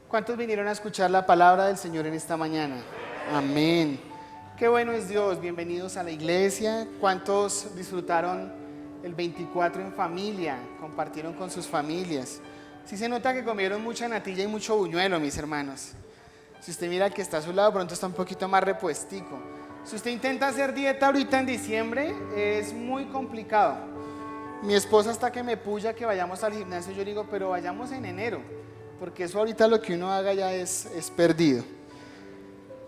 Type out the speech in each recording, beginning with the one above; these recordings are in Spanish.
¿Cuántos vinieron a escuchar la palabra del Señor en esta mañana? Amén. Qué bueno es Dios. Bienvenidos a la iglesia. ¿Cuántos disfrutaron el 24 en familia? Compartieron con sus familias. Sí se nota que comieron mucha natilla y mucho buñuelo, mis hermanos. Si usted mira al que está a su lado, pronto está un poquito más repuestico. Si usted intenta hacer dieta ahorita en diciembre, es muy complicado. Mi esposa hasta que me puya que vayamos al gimnasio, yo digo, pero vayamos en enero, porque eso ahorita lo que uno haga ya es perdido.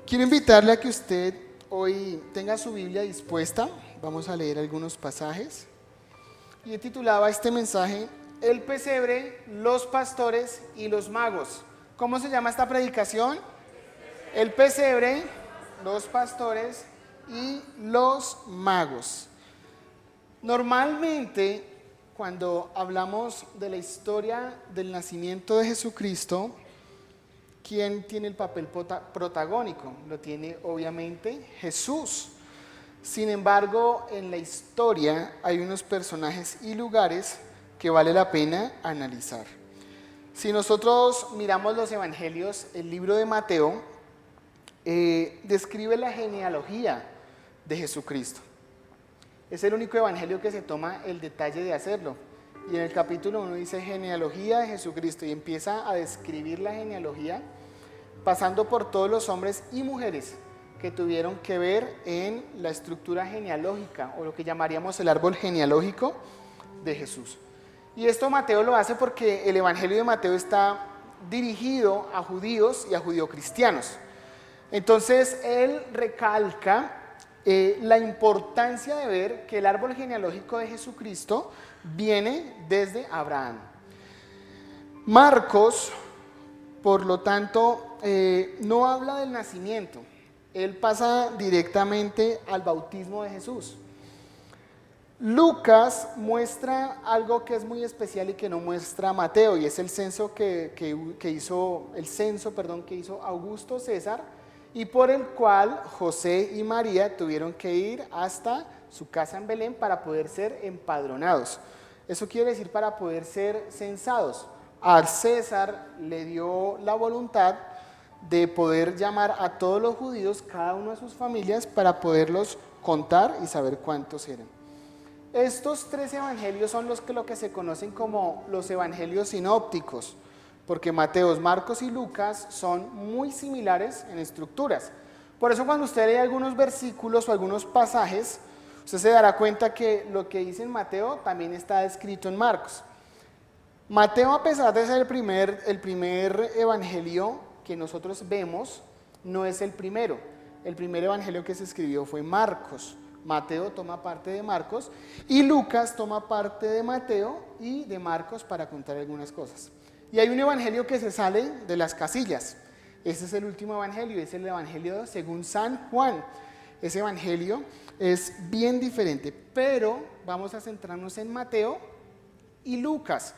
Quiero invitarle a que usted hoy tenga su Biblia dispuesta. Vamos a leer algunos pasajes. Y he titulado a este mensaje, El pesebre, los pastores y los magos. ¿Cómo se llama esta predicación? El pesebre, los pastores y los magos. Normalmente, cuando hablamos de la historia del nacimiento de Jesucristo, ¿quién tiene el papel protagónico? Lo tiene obviamente Jesús. Sin embargo, en la historia hay unos personajes y lugares que vale la pena analizar. Si nosotros miramos los evangelios, el libro de Mateo describe la genealogía de Jesucristo. Es el único evangelio que se toma el detalle de hacerlo. Y en el capítulo 1 dice genealogía de Jesucristo y empieza a describir la genealogía pasando por todos los hombres y mujeres que tuvieron que ver en la estructura genealógica o lo que llamaríamos el árbol genealógico de Jesús. Y esto Mateo lo hace porque el evangelio de Mateo está dirigido a judíos y a judeocristianos. Entonces él recalca la importancia de ver que el árbol genealógico de Jesucristo viene desde Abraham. Marcos, por lo tanto, no habla del nacimiento, él pasa directamente al bautismo de Jesús. Lucas muestra algo que es muy especial y que no muestra Mateo, y es el censo que hizo Augusto César, y por el cual José y María tuvieron que ir hasta su casa en Belén para poder ser empadronados. Eso quiere decir para poder ser censados. Al César le dio la voluntad de poder llamar a todos los judíos, cada uno a sus familias, para poderlos contar y saber cuántos eran. Estos tres evangelios son lo que se conocen como los evangelios sinópticos, porque Mateo, Marcos y Lucas son muy similares en estructuras. Por eso cuando usted lee algunos versículos o algunos pasajes, usted se dará cuenta que lo que dice en Mateo también está escrito en Marcos. Mateo, a pesar de ser el primer evangelio que nosotros vemos, no es el primero. El primer evangelio que se escribió fue Marcos. Mateo toma parte de Marcos y Lucas toma parte de Mateo y de Marcos para contar algunas cosas. Y hay un evangelio que se sale de las casillas. Ese es el último evangelio, es el evangelio según San Juan. Ese evangelio es bien diferente, pero vamos a centrarnos en Mateo y Lucas,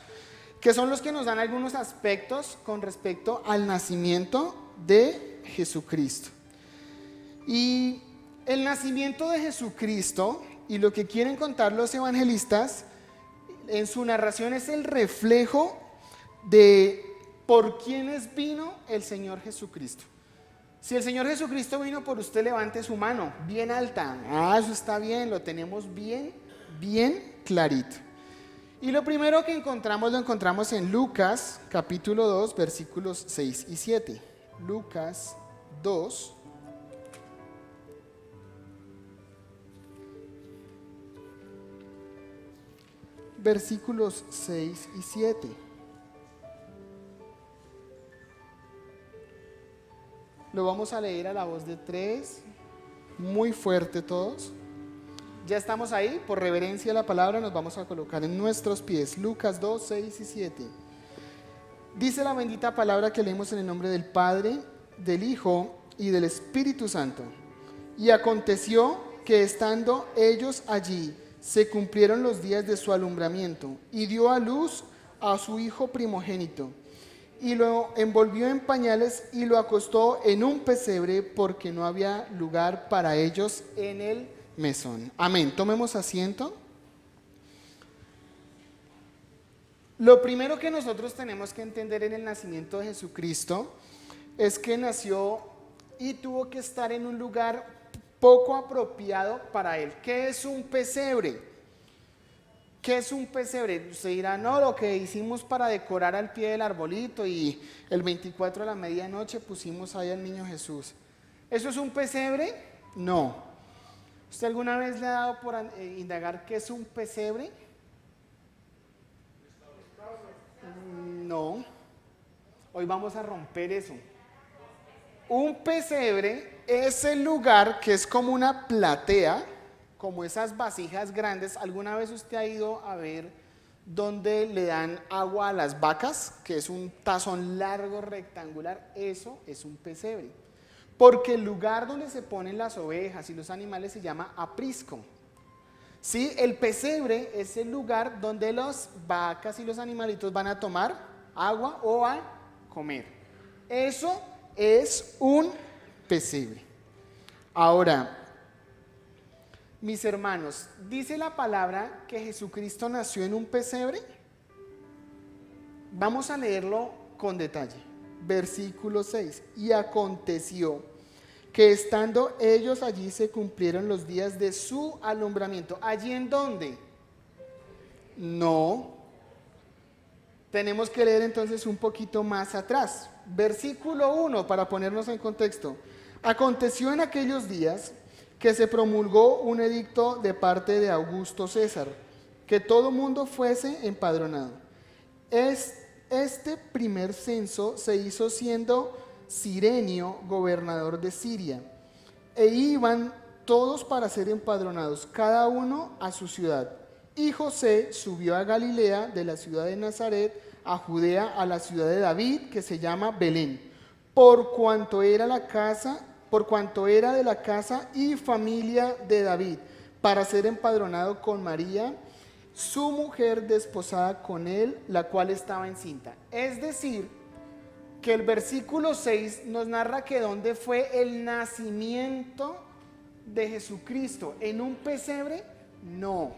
que son los que nos dan algunos aspectos con respecto al nacimiento de Jesucristo. Y el nacimiento de Jesucristo, y lo que quieren contar los evangelistas en su narración, es el reflejo de por quiénes vino el Señor Jesucristo. Si el Señor Jesucristo vino por usted, levante su mano bien alta. Eso está bien, lo tenemos bien clarito. Y lo primero que encontramos, lo encontramos en Lucas capítulo 2, versículos 6 y 7. Lucas 2, versículos 6 y 7. Lo vamos a leer a la voz de 3, muy fuerte todos. Ya estamos ahí, por reverencia a la palabra nos vamos a colocar en nuestros pies. Lucas 2, 6 y 7. Dice la bendita palabra que leemos en el nombre del Padre, del Hijo y del Espíritu Santo. Y aconteció que estando ellos allí, se cumplieron los días de su alumbramiento, y dio a luz a su hijo primogénito, y lo envolvió en pañales y lo acostó en un pesebre, porque no había lugar para ellos en el mesón. Amén. Tomemos asiento. Lo primero que nosotros tenemos que entender en el nacimiento de Jesucristo es que nació y tuvo que estar en un lugar poco apropiado para él. ¿Qué es un pesebre? ¿Qué es un pesebre? Usted dirá, no, lo que hicimos para decorar al pie del arbolito y el 24 a la medianoche pusimos ahí al niño Jesús. ¿Eso es un pesebre? No. ¿Usted alguna vez le ha dado por indagar qué es un pesebre? No. Hoy vamos a romper eso. Un pesebre es el lugar que es como una platea, como esas vasijas grandes. ¿Alguna vez usted ha ido a ver dónde le dan agua a las vacas? Que es un tazón largo, rectangular. Eso es un pesebre. Porque el lugar donde se ponen las ovejas y los animales se llama aprisco. ¿Sí? El pesebre es el lugar donde las vacas y los animalitos van a tomar agua o a comer. Eso es un pesebre. Ahora, mis hermanos, ¿dice la palabra que Jesucristo nació en un pesebre? Vamos a leerlo con detalle. Versículo 6. Y aconteció que estando ellos allí se cumplieron los días de su alumbramiento. ¿Allí en dónde? No. Tenemos que leer entonces un poquito más atrás. Versículo 1 para ponernos en contexto. Aconteció en aquellos días que se promulgó un edicto de parte de Augusto César, que todo mundo fuese empadronado. Este primer censo se hizo siendo Cirenio gobernador de Siria, e iban todos para ser empadronados, cada uno a su ciudad. Y José subió a Galilea, de la ciudad de Nazaret, a Judea, a la ciudad de David, que se llama Belén, por cuanto era de la casa y familia de David, para ser empadronado con María, su mujer desposada con él, la cual estaba encinta. Es decir, que el versículo 6 nos narra que dónde fue el nacimiento de Jesucristo. ¿En un pesebre? No.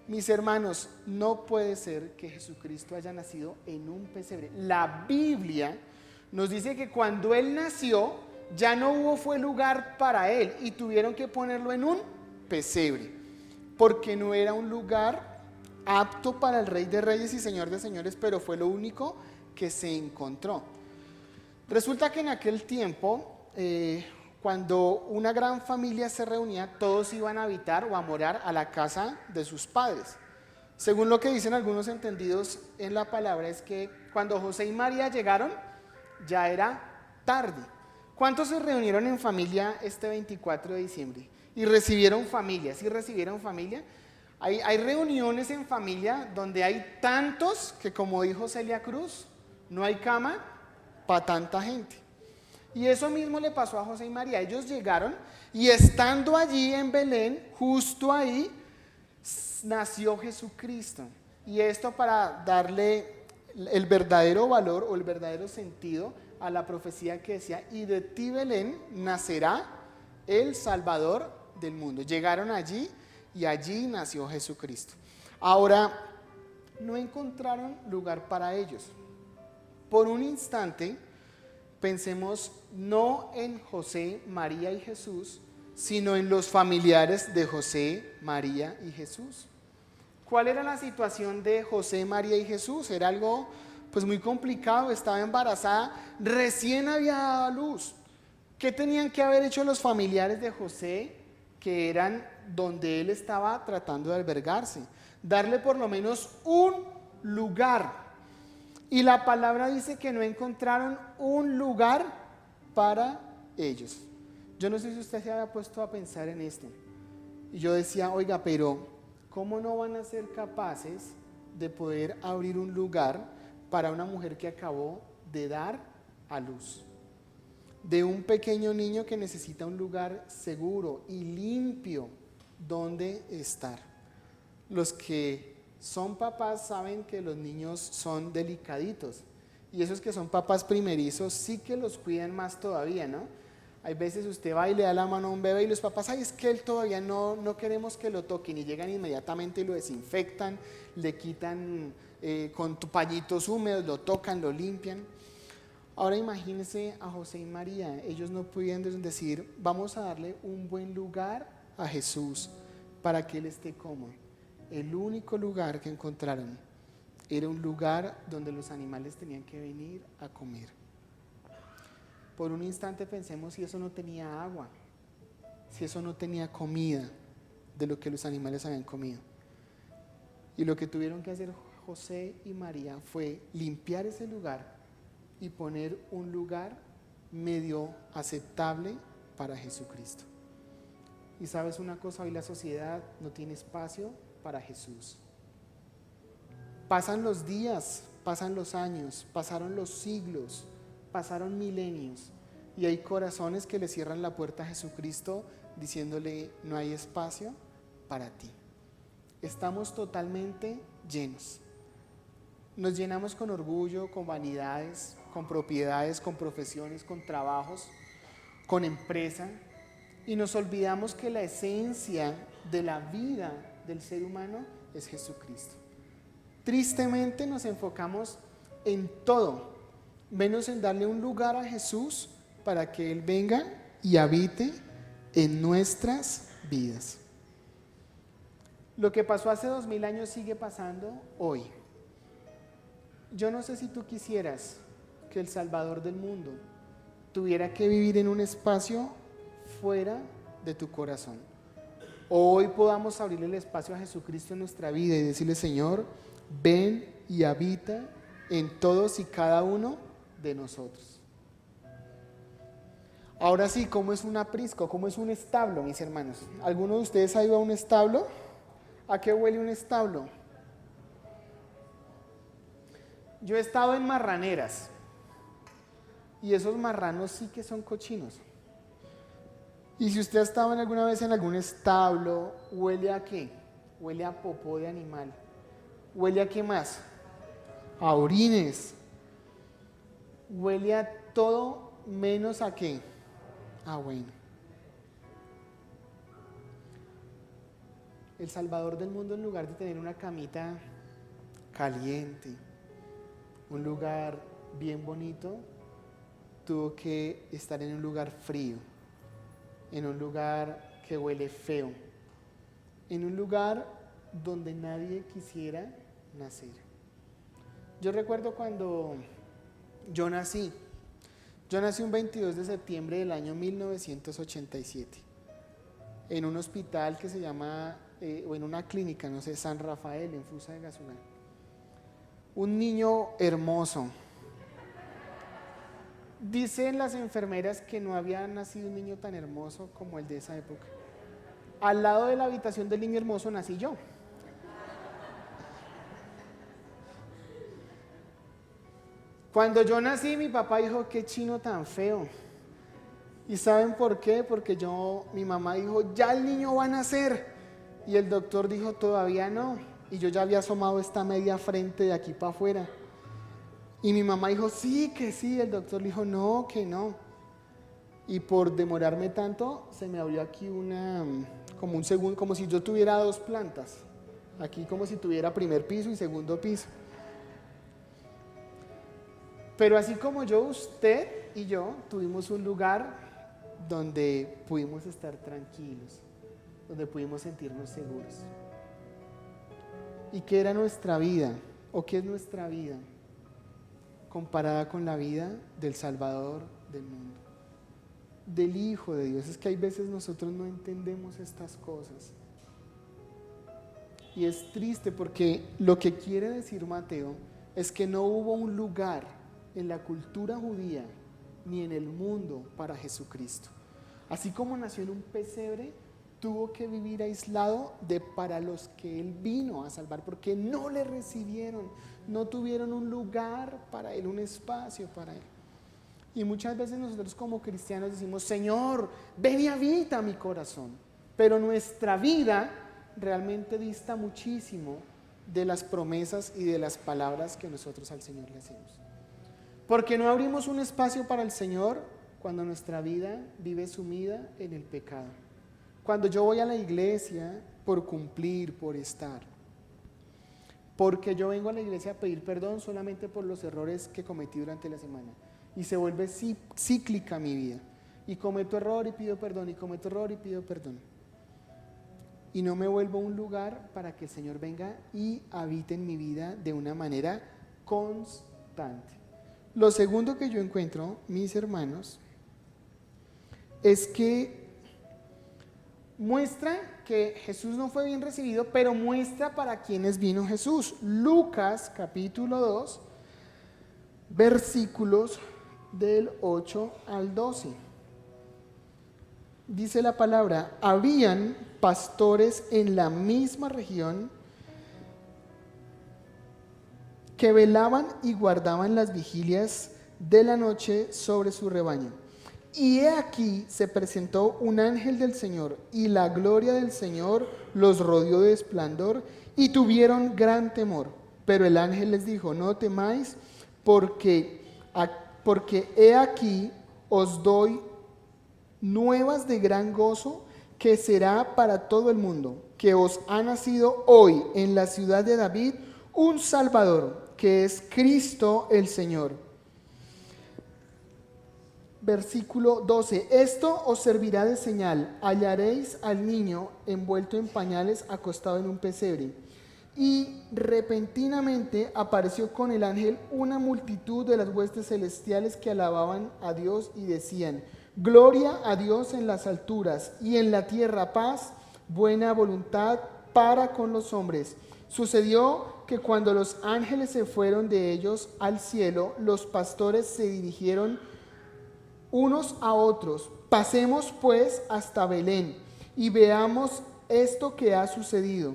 Mis hermanos, no puede ser que Jesucristo haya nacido en un pesebre. La Biblia nos dice que cuando Él nació, ya no fue lugar para Él y tuvieron que ponerlo en un pesebre, porque no era un lugar apto para el Rey de Reyes y Señor de Señores, pero fue lo único que se encontró. Resulta que en aquel tiempo, cuando una gran familia se reunía, todos iban a habitar o a morar a la casa de sus padres. Según lo que dicen algunos entendidos en la palabra, es que cuando José y María llegaron, ya era tarde. ¿Cuántos se reunieron en familia este 24 de diciembre? ¿Y recibieron familia? ¿Sí recibieron familia? Hay reuniones en familia donde hay tantos que, como dijo Celia Cruz, no hay cama para tanta gente. Y eso mismo le pasó a José y María. Ellos llegaron y estando allí en Belén, justo ahí, nació Jesucristo. Y esto para darle el verdadero valor o el verdadero sentido a la profecía que decía, y de ti, Belén, nacerá el Salvador del mundo. Llegaron allí y allí nació Jesucristo. Ahora, no encontraron lugar para ellos. Por un instante, pensemos no en José, María y Jesús, sino en los familiares de José, María y Jesús. ¿Cuál era la situación de José, María y Jesús? Era algo pues muy complicado, estaba embarazada, recién había dado a luz. ¿Qué tenían que haber hecho los familiares de José, que eran donde él estaba tratando de albergarse? Darle por lo menos un lugar. Y la palabra dice que no encontraron un lugar para ellos. Yo no sé si usted se había puesto a pensar en esto. Y yo decía, oiga, pero ¿cómo no van a ser capaces de poder abrir un lugar para una mujer que acabó de dar a luz? De un pequeño niño que necesita un lugar seguro y limpio donde estar. Los que son papás saben que los niños son delicaditos, y esos que son papás primerizos sí que los cuidan más todavía, ¿no? Hay veces usted va y le da la mano a un bebé y los papás, ay, es que él todavía no queremos que lo toquen, y llegan inmediatamente y lo desinfectan, le quitan con pañitos húmedos, lo tocan, lo limpian. Ahora imagínense a José y María, ellos no podían decir, vamos a darle un buen lugar a Jesús para que Él esté cómodo. El único lugar que encontraron era un lugar donde los animales tenían que venir a comer. Por un instante pensemos si eso no tenía agua, si eso no tenía comida de lo que los animales habían comido. Y lo que tuvieron que hacer José y María fue limpiar ese lugar y poner un lugar medio aceptable para Jesucristo. Y sabes una cosa, hoy la sociedad no tiene espacio para Jesús. Pasan los días, pasan los años, pasaron los siglos, pasaron milenios y hay corazones que le cierran la puerta a Jesucristo diciéndole no hay espacio para ti. Estamos totalmente llenos. Nos llenamos con orgullo, con vanidades, con propiedades, con profesiones, con trabajos, con empresa y nos olvidamos que la esencia de la vida del ser humano es Jesucristo. Tristemente nos enfocamos en todo, menos en darle un lugar a Jesús para que Él venga y habite en nuestras vidas. Lo que pasó hace 2000 años sigue pasando hoy. Yo no sé si tú quisieras que el Salvador del mundo tuviera que vivir en un espacio fuera de tu corazón. Hoy podamos abrirle el espacio a Jesucristo en nuestra vida y decirle, Señor, ven y habita en todos y cada uno de nosotros. Ahora sí, ¿cómo es un aprisco? ¿Cómo es un establo, mis hermanos? ¿Alguno de ustedes ha ido a un establo? ¿A qué huele un establo? Yo he estado en marraneras y esos marranos sí que son cochinos. Y si usted ha estado alguna vez en algún establo, ¿huele a qué? Huele a popó de animal. ¿Huele a qué más? A orines. Huele a todo menos a qué. Bueno. El Salvador del mundo, en lugar de tener una camita caliente, un lugar bien bonito, tuvo que estar en un lugar frío, en un lugar que huele feo, en un lugar donde nadie quisiera nacer. Yo recuerdo cuando yo nací un 22 de septiembre del año 1987, en un hospital que se llama, o en una clínica, no sé, San Rafael, en Fusa de Gasunán. Un niño hermoso. Dicen las enfermeras que no había nacido un niño tan hermoso como el de esa época. Al lado de la habitación del niño hermoso nací yo. Cuando yo nací, mi papá dijo, qué chino tan feo. ¿Y saben por qué? Porque mi mamá dijo, ya el niño va a nacer. Y el doctor dijo, todavía no. Y yo ya había asomado esta media frente de aquí para afuera. Y mi mamá dijo, sí, que sí. El doctor dijo, no, que no. Y por demorarme tanto, se me abrió aquí como un segundo, como si yo tuviera dos plantas. Aquí como si tuviera primer piso y segundo piso. Pero así como yo, usted y yo tuvimos un lugar donde pudimos estar tranquilos, donde pudimos sentirnos seguros. ¿Y qué era nuestra vida? ¿O qué es nuestra vida comparada con la vida del Salvador del mundo, del Hijo de Dios? Es que hay veces nosotros no entendemos estas cosas. Y es triste porque lo que quiere decir Mateo es que no hubo un lugar en la cultura judía ni en el mundo para Jesucristo. Así como nació en un pesebre, tuvo que vivir aislado para los que Él vino a salvar, porque no le recibieron, no tuvieron un lugar para Él, un espacio para Él. Y muchas veces nosotros como cristianos decimos, Señor, ven y habita mi corazón, pero nuestra vida realmente dista muchísimo de las promesas y de las palabras que nosotros al Señor le hacemos. Porque no abrimos un espacio para el Señor cuando nuestra vida vive sumida en el pecado. Cuando yo voy a la iglesia por cumplir, por estar. porque yo vengo a la iglesia a pedir perdón solamente por los errores que cometí durante la semana. Y se vuelve cíclica mi vida. Y cometo error y pido perdón, y cometo error y pido perdón. Y no me vuelvo un lugar para que el Señor venga y habite en mi vida de una manera constante. Lo segundo que yo encuentro, mis hermanos, es que muestra que Jesús no fue bien recibido, pero muestra para quiénes vino Jesús. Lucas capítulo 2, versículos del 8 al 12. Dice la palabra: habían pastores en la misma región que velaban y guardaban las vigilias de la noche sobre su rebaño. Y he aquí se presentó un ángel del Señor, y la gloria del Señor los rodeó de esplendor, y tuvieron gran temor. Pero el ángel les dijo: no temáis, porque he aquí os doy nuevas de gran gozo, que será para todo el mundo, que os ha nacido hoy en la ciudad de David un Salvador, que es Cristo el Señor. Versículo 12: esto os servirá de señal: hallaréis al niño envuelto en pañales, acostado en un pesebre. Y repentinamente apareció con el ángel una multitud de las huestes celestiales que alababan a Dios y decían: gloria a Dios en las alturas, y en la tierra paz, buena voluntad para con los hombres. Sucedió que cuando los ángeles se fueron de ellos al cielo, los pastores se dirigieron unos a otros: pasemos pues hasta Belén y veamos esto que ha sucedido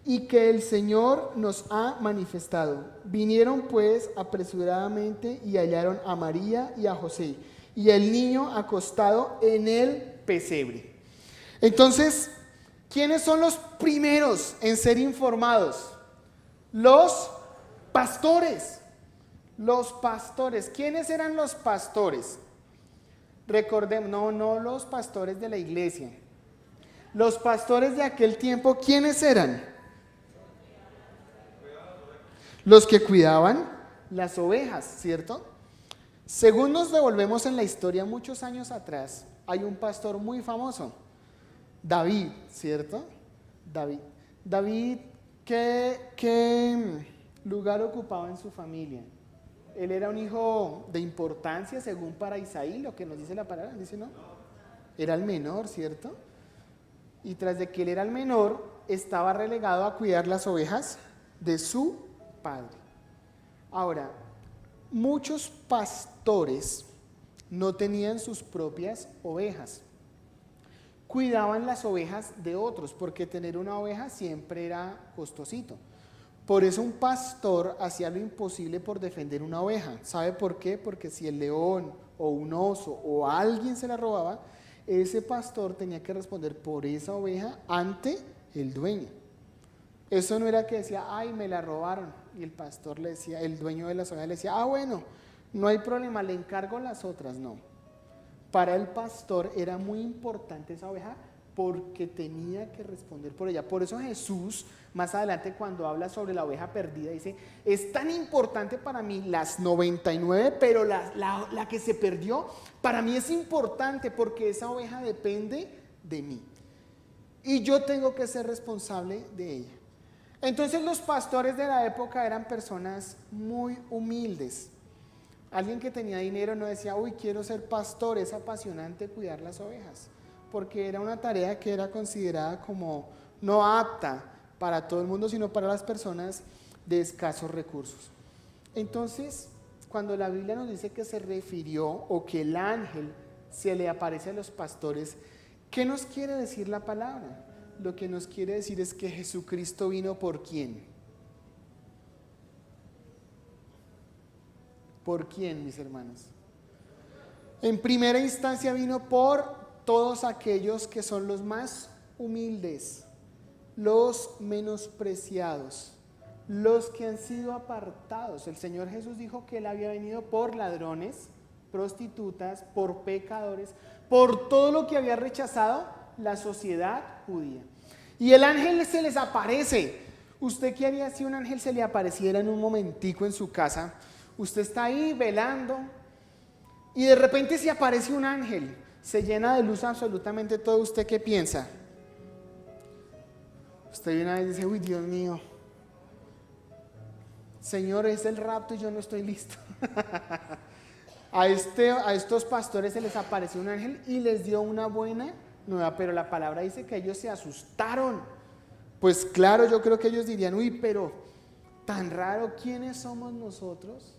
y que el Señor nos ha manifestado. Vinieron pues apresuradamente y hallaron a María y a José y el niño acostado en el pesebre. Entonces, ¿quiénes son los primeros en ser informados? Los pastores. Los pastores. ¿Quiénes eran los pastores? Recordemos, no los pastores de la iglesia. Los pastores de aquel tiempo, ¿quiénes eran? Los que cuidaban las ovejas, ¿cierto? Según nos devolvemos en la historia muchos años atrás, hay un pastor muy famoso, David, ¿cierto? David, ¿qué lugar ocupaba en su familia? Él era un hijo de importancia, según para Isaí, lo que nos dice la palabra, dice no. Era el menor, ¿cierto? Y tras de que él era el menor, estaba relegado a cuidar las ovejas de su padre. Ahora, muchos pastores no tenían sus propias ovejas. Cuidaban las ovejas de otros, porque tener una oveja siempre era costosito. Por eso un pastor hacía lo imposible por defender una oveja. ¿Sabe por qué? Porque si el león o un oso o alguien se la robaba, ese pastor tenía que responder por esa oveja ante el dueño. Eso no era que decía: ay, me la robaron, y el pastor le decía, el dueño de las ovejas le decía: ah, bueno, no hay problema, le encargo las otras. No. Para el pastor era muy importante esa oveja, porque tenía que responder por ella. Por eso Jesús, más adelante, cuando habla sobre la oveja perdida, dice: es tan importante para mí las 99, pero la que se perdió, para mí es importante, porque esa oveja depende de mí. Y yo tengo que ser responsable de ella. Entonces los pastores de la época eran personas muy humildes. Alguien que tenía dinero no decía: uy, quiero ser pastor, es apasionante cuidar las ovejas, porque era una tarea que era considerada como no apta para todo el mundo, sino para las personas de escasos recursos. Entonces, cuando la Biblia nos dice que se refirió, o que el ángel se le aparece a los pastores, ¿qué nos quiere decir la palabra? Lo que nos quiere decir es que Jesucristo vino ¿por quién? ¿Por quién, mis hermanos? En primera instancia vino por todos aquellos que son los más humildes, los menospreciados, los que han sido apartados. El Señor Jesús dijo que Él había venido por ladrones, prostitutas, por pecadores, por todo lo que había rechazado la sociedad judía. Y el ángel se les aparece. ¿Usted qué haría si un ángel se le apareciera en un momentico en su casa? Usted está ahí velando y de repente se aparece un ángel, se llena de luz absolutamente todo. ¿Usted qué piensa? Usted una vez dice, uy, Dios mío, Señor, es el rapto y yo no estoy listo. A estos pastores se les apareció un ángel y les dio una buena nueva, pero la palabra dice que ellos se asustaron. Pues claro, yo creo que ellos dirían, uy, pero tan raro, ¿quiénes somos nosotros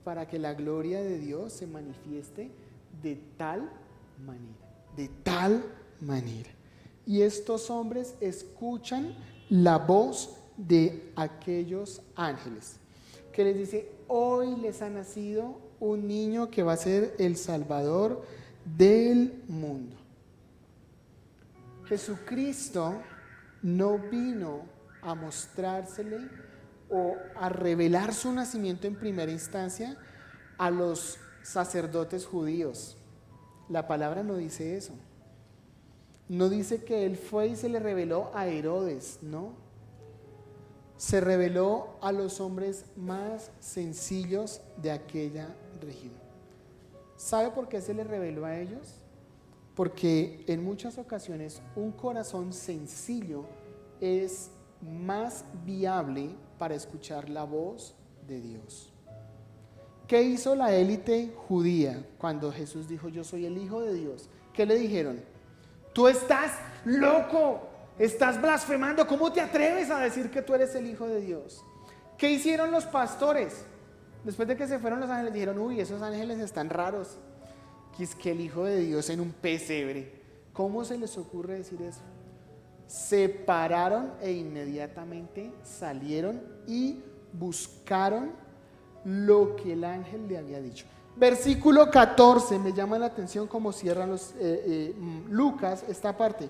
para que la gloria de Dios se manifieste de tal manera? De tal manera. Y estos hombres escuchan la voz de aquellos ángeles, que les dice, hoy les ha nacido un niño que va a ser el Salvador del mundo. Jesucristo no vino a mostrársele o a revelar su nacimiento en primera instancia a los sacerdotes judíos. La palabra no dice eso. No dice que él fue y se le reveló a Herodes, no. Se reveló a los hombres más sencillos de aquella región. ¿Sabe por qué se le reveló a ellos? Porque en muchas ocasiones un corazón sencillo es más viable para escuchar la voz de Dios. ¿Qué hizo la élite judía cuando Jesús dijo, yo soy el Hijo de Dios? ¿Qué le dijeron? Tú estás loco, estás blasfemando, ¿cómo te atreves a decir que tú eres el Hijo de Dios? ¿Qué hicieron los pastores? Después de que se fueron los ángeles, dijeron, uy, esos ángeles están raros. Que es que el Hijo de Dios en un pesebre. ¿Cómo se les ocurre decir eso? Se pararon e inmediatamente salieron y buscaron lo que el ángel le había dicho. Versículo 14, me llama la atención cómo cierran Lucas esta parte.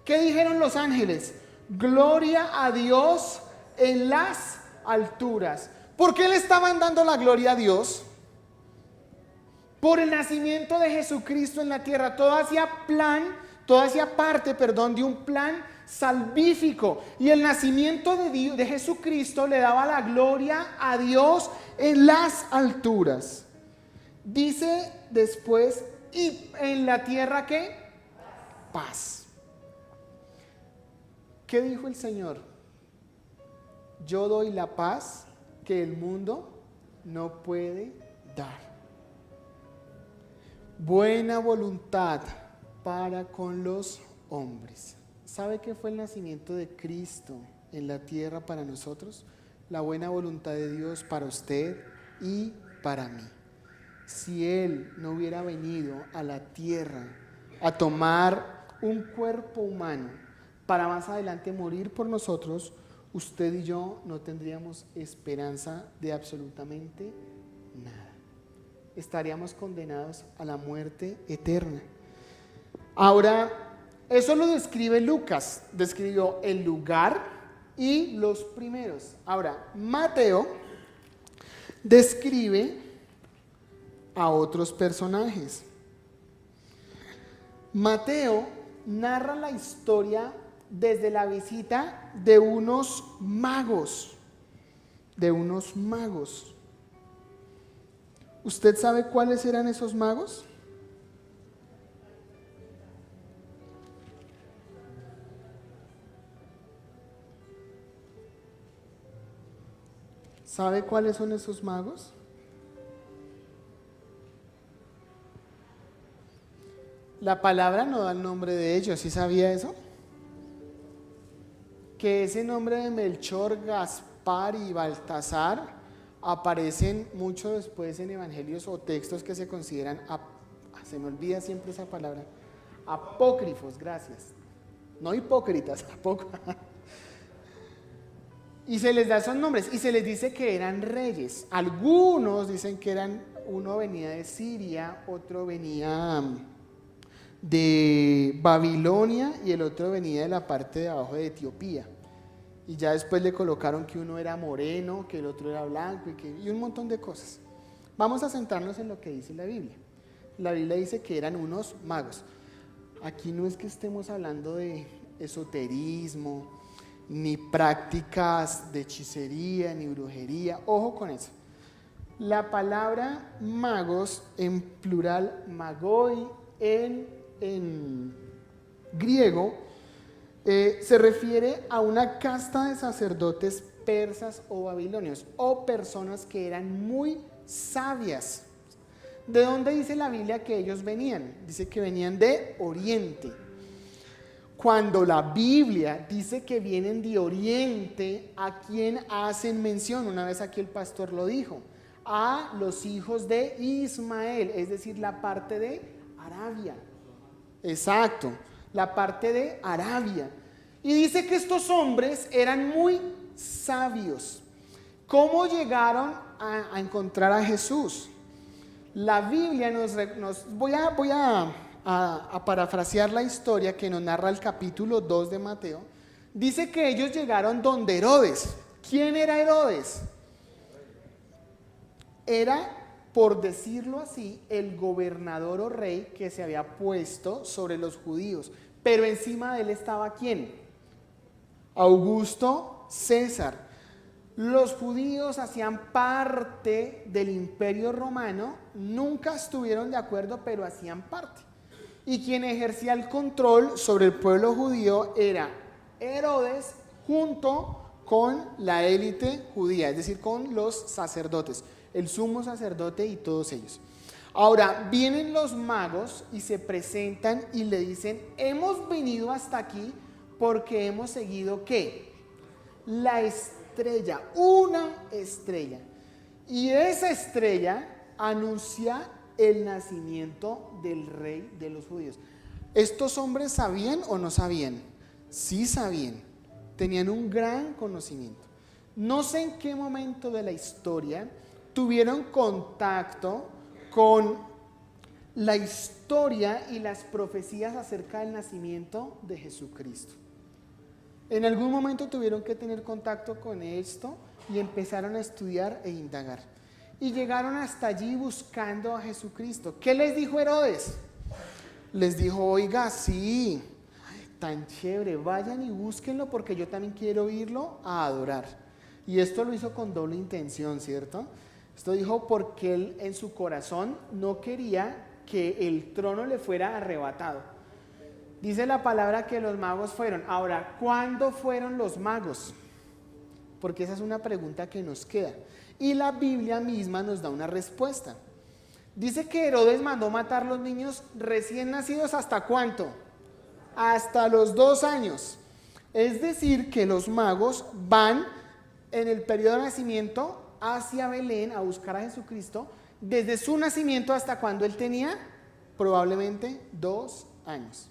¿Qué dijeron los ángeles? Gloria a Dios en las alturas. ¿Por qué le estaban dando la gloria a Dios? Por el nacimiento de Jesucristo en la tierra. Todo hacía parte de un plan salvífico. Y el nacimiento de Jesucristo le daba la gloria a Dios en las alturas. Dice después, y en la tierra ¿qué? Paz. ¿Qué dijo el Señor? Yo doy la paz que el mundo no puede dar. Buena voluntad para con los hombres. ¿Sabe qué fue el nacimiento de Cristo en la tierra para nosotros? La buena voluntad de Dios para usted y para mí. Si Él no hubiera venido a la tierra a tomar un cuerpo humano para más adelante morir por nosotros, usted y yo no tendríamos esperanza de absolutamente nada. Estaríamos condenados a la muerte eterna. Ahora, eso lo describe Lucas, describió el lugar y los primeros. Ahora, Mateo describe a otros personajes. Mateo narra la historia desde la visita de unos magos. ¿Usted sabe cuáles eran esos magos? ¿Sabe cuáles son esos magos? La palabra no da el nombre de ellos, ¿sí sabía eso? Que ese nombre de Melchor, Gaspar y Baltasar aparecen mucho después en evangelios o textos que se consideran, se me olvida siempre esa palabra, apócrifos, gracias, no hipócritas, y se les da esos nombres y se les dice que eran reyes. Algunos dicen que uno venía de Siria, otro venía de Babilonia y el otro venía de la parte de abajo de Etiopía. Y ya después le colocaron que uno era moreno, que el otro era blanco y un montón de cosas. Vamos a centrarnos en lo que dice la Biblia. La Biblia dice que eran unos magos. Aquí no es que estemos hablando de esoterismo, ni prácticas de hechicería, ni brujería. Ojo con eso. La palabra magos, en plural magoi, en griego, se refiere a una casta de sacerdotes persas o babilonios, o personas que eran muy sabias. ¿De dónde dice la Biblia que ellos venían? Dice que venían de Oriente. Cuando la Biblia dice que vienen de Oriente, ¿a quién hacen mención? Una vez aquí el pastor lo dijo. A los hijos de Ismael, es decir, la parte de Arabia. Exacto, la parte de Arabia. Y dice que estos hombres eran muy sabios. ¿Cómo llegaron a encontrar a Jesús? La Biblia voy a parafrasear la historia que nos narra el capítulo 2 de Mateo. Dice que ellos llegaron donde Herodes. ¿Quién era Herodes? Era, por decirlo así, el gobernador o rey que se había puesto sobre los judíos. Pero encima de él estaba ¿quién? Augusto César. Los judíos hacían parte del imperio romano, nunca estuvieron de acuerdo, pero hacían parte. Y quien ejercía el control sobre el pueblo judío era Herodes junto con la élite judía, es decir, con los sacerdotes, el sumo sacerdote y todos ellos. Ahora, vienen los magos y se presentan y le dicen, hemos venido hasta aquí porque hemos seguido, ¿qué? La estrella, una estrella. Y esa estrella anuncia el nacimiento del rey de los judíos. ¿Estos hombres sabían o no sabían? Sí sabían, tenían un gran conocimiento. No sé en qué momento de la historia tuvieron contacto con la historia y las profecías acerca del nacimiento de Jesucristo. En algún momento tuvieron que tener contacto con esto y empezaron a estudiar e indagar. Y llegaron hasta allí buscando a Jesucristo. ¿Qué les dijo Herodes? Les dijo, oiga, sí, tan chévere, vayan y búsquenlo porque yo también quiero irlo a adorar. Y esto lo hizo con doble intención, ¿cierto? Esto dijo porque él en su corazón no quería que el trono le fuera arrebatado. Dice la palabra que los magos fueron. Ahora, ¿cuándo fueron los magos? Porque esa es una pregunta que nos queda. Y la Biblia misma nos da una respuesta. Dice que Herodes mandó matar los niños recién nacidos ¿hasta cuánto? Hasta los 2 años. Es decir, que los magos van en el periodo de nacimiento hacia Belén a buscar a Jesucristo desde su nacimiento hasta cuando él tenía probablemente 2 años.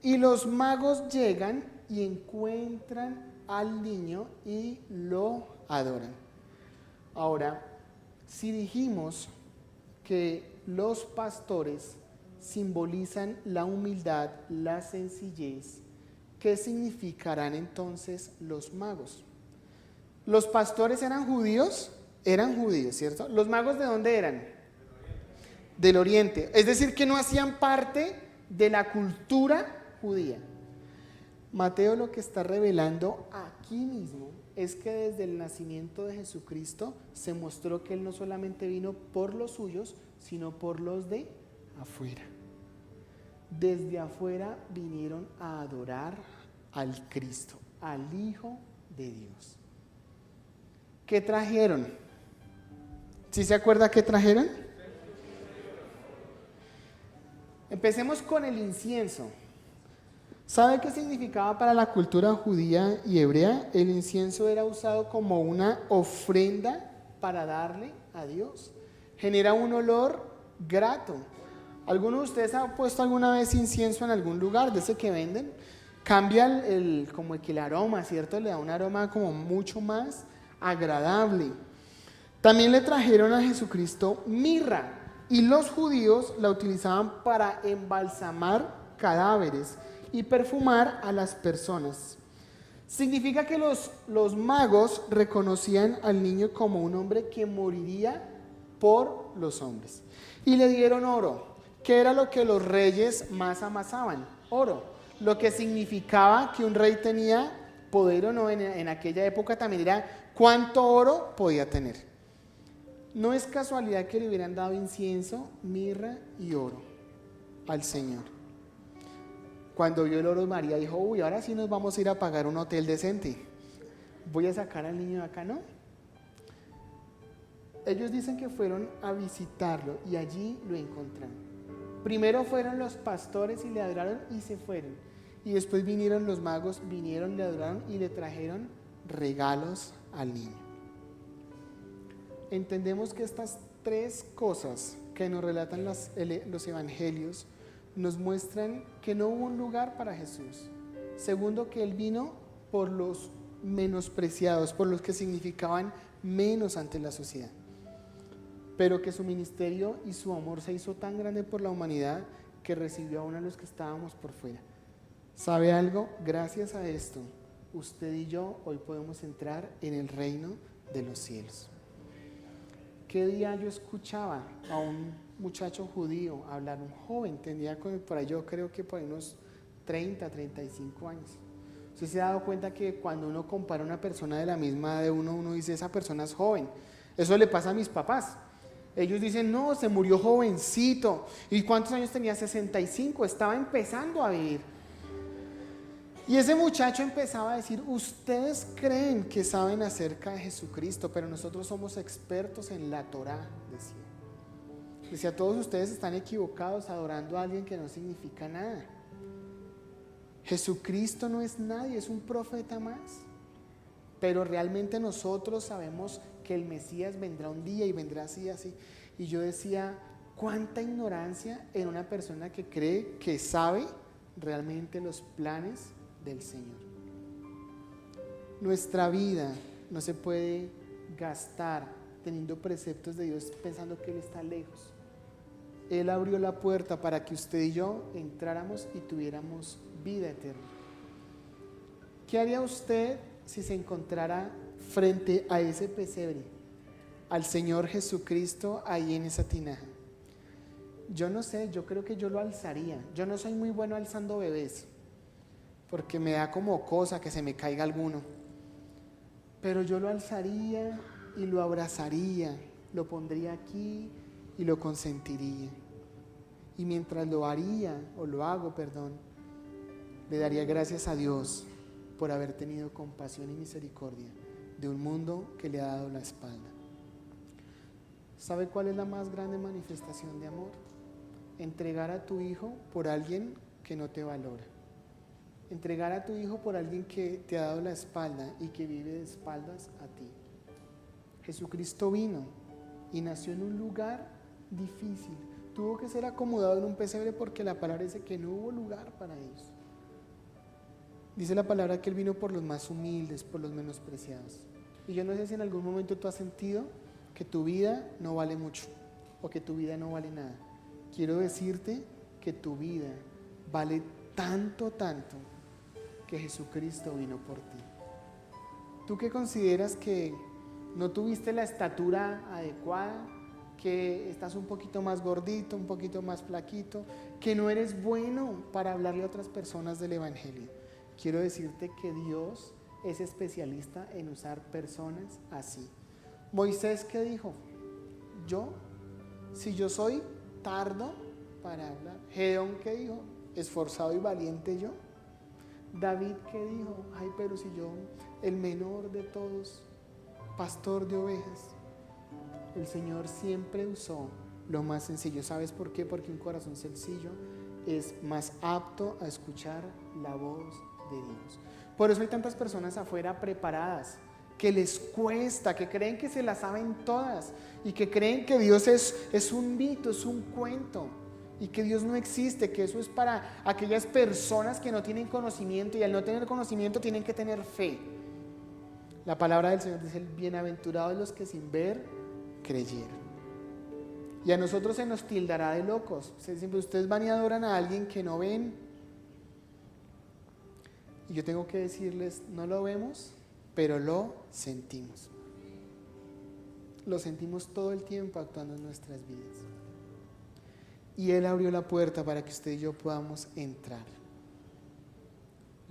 Y los magos llegan y encuentran al niño y lo adoran. Ahora, si dijimos que los pastores simbolizan la humildad, la sencillez, ¿qué significarán entonces los magos? ¿Los pastores eran judíos? Eran judíos, ¿cierto? ¿Los magos de dónde eran? Del Oriente. Es decir, que no hacían parte de la cultura judía. Mateo lo que está revelando aquí mismo es que desde el nacimiento de Jesucristo se mostró que Él no solamente vino por los suyos, sino por los de afuera. Desde afuera vinieron a adorar al Cristo, al Hijo de Dios. ¿Qué trajeron? ¿Sí se acuerda qué trajeron? Empecemos con el incienso. ¿Sabe qué significaba para la cultura judía y hebrea? El incienso era usado como una ofrenda para darle a Dios. Genera un olor grato. ¿Alguno de ustedes ha puesto alguna vez incienso en algún lugar de ese que venden? Cambia como que el aroma, ¿cierto? Le da un aroma como mucho más agradable. También le trajeron a Jesucristo mirra y los judíos la utilizaban para embalsamar cadáveres y perfumar a las personas. Significa que los magos reconocían al niño como un hombre que moriría por los hombres. Y le dieron oro, que era lo que los reyes más amasaban, oro, lo que significaba que un rey tenía poder o no en aquella época también era cuánto oro podía tener. No es casualidad que le hubieran dado incienso, mirra y oro al Señor. Cuando vio el oro, María dijo, uy, ahora sí nos vamos a ir a pagar un hotel decente. Voy a sacar al niño de acá, ¿no? Ellos dicen que fueron a visitarlo y allí lo encontraron. Primero fueron los pastores y le adoraron y se fueron. Y después vinieron los magos, vinieron, le adoraron y le trajeron regalos al niño. Entendemos que estas tres cosas que nos relatan los evangelios nos muestran que no hubo un lugar para Jesús. Segundo, que Él vino por los menospreciados, por los que significaban menos ante la sociedad. Pero que su ministerio y su amor se hizo tan grande por la humanidad que recibió aún a los que estábamos por fuera. ¿Sabe algo? Gracias a esto, usted y yo hoy podemos entrar en el reino de los cielos. ¿Qué día yo escuchaba a un muchacho judío hablar, un joven, tenía por ahí, yo creo que por ahí unos 30, 35 años? Usted se ha dado cuenta que cuando uno compara a una persona de la misma edad de uno dice, esa persona es joven. Eso le pasa a mis papás. Ellos dicen, no, se murió jovencito. ¿Y cuántos años tenía? 65, estaba empezando a vivir. Y ese muchacho empezaba a decir, ustedes creen que saben acerca de Jesucristo, pero nosotros somos expertos en la Torá, decía. Decía, todos ustedes están equivocados adorando a alguien que no significa nada. Jesucristo no es nadie, es un profeta más. Pero realmente nosotros sabemos que el Mesías vendrá un día y vendrá así, así. Y yo decía, cuánta ignorancia en una persona que cree que sabe realmente los planes del Señor. Nuestra vida no se puede gastar teniendo preceptos de Dios pensando que Él está lejos. Él abrió la puerta para que usted y yo entráramos y tuviéramos vida eterna. ¿Qué haría usted si se encontrara frente a ese pesebre, al Señor Jesucristo ahí en esa tinaja? Yo no sé, yo creo que yo lo alzaría. Yo no soy muy bueno alzando bebés, porque me da como cosa que se me caiga alguno. Pero yo lo alzaría y lo abrazaría, lo pondría aquí y lo consentiría. Y mientras lo hago, le daría gracias a Dios por haber tenido compasión y misericordia de un mundo que le ha dado la espalda. ¿Sabe cuál es la más grande manifestación de amor? Entregar a tu hijo por alguien que no te valora. Entregar a tu hijo por alguien que te ha dado la espalda y que vive de espaldas a ti. Jesucristo vino y nació en un lugar difícil. Tuvo que ser acomodado en un pesebre porque la palabra dice que no hubo lugar para ellos. Dice la palabra que Él vino por los más humildes, por los menospreciados. Y yo no sé si en algún momento tú has sentido que tu vida no vale mucho o que tu vida no vale nada. Quiero decirte que tu vida vale tanto, tanto, que Jesucristo vino por ti. ¿Tú qué consideras que no tuviste la estatura adecuada? Que estás un poquito más gordito, un poquito más flaquito, que no eres bueno para hablarle a otras personas del Evangelio. Quiero decirte que Dios es especialista en usar personas así. Moisés, ¿qué dijo? Si yo soy tardo para hablar. Gedeón, ¿qué dijo? Esforzado y valiente yo. David, ¿qué dijo? Ay, pero si yo, el menor de todos, pastor de ovejas. El Señor siempre usó lo más sencillo. ¿Sabes por qué? Porque un corazón sencillo es más apto a escuchar la voz de Dios. Por eso hay tantas personas afuera preparadas, que les cuesta, que creen que se las saben todas y que creen que Dios es un mito, es un cuento y que Dios no existe, que eso es para aquellas personas que no tienen conocimiento y al no tener conocimiento tienen que tener fe. La palabra del Señor dice, bienaventurados los que sin ver creyeron. Y a nosotros se nos tildará de locos. Ustedes van y adoran a alguien que no ven. Y yo tengo que decirles, no lo vemos, pero lo sentimos. Lo sentimos todo el tiempo actuando en nuestras vidas. Y Él abrió la puerta para que usted y yo podamos entrar.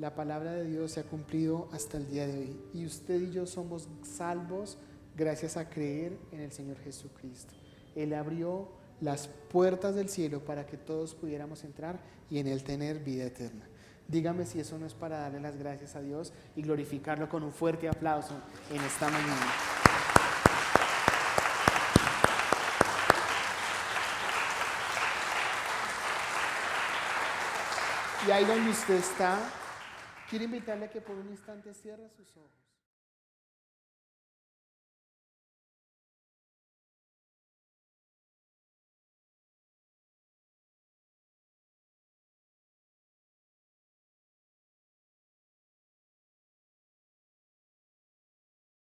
la palabra de Dios se ha cumplido hasta el día de hoy. Y usted y yo somos salvos gracias a creer en el Señor Jesucristo. Él abrió las puertas del cielo para que todos pudiéramos entrar y en Él tener vida eterna. Dígame si eso no es para darle las gracias a Dios y glorificarlo con un fuerte aplauso en esta mañana. Y ahí donde usted está, quiero invitarle a que por un instante cierre sus ojos.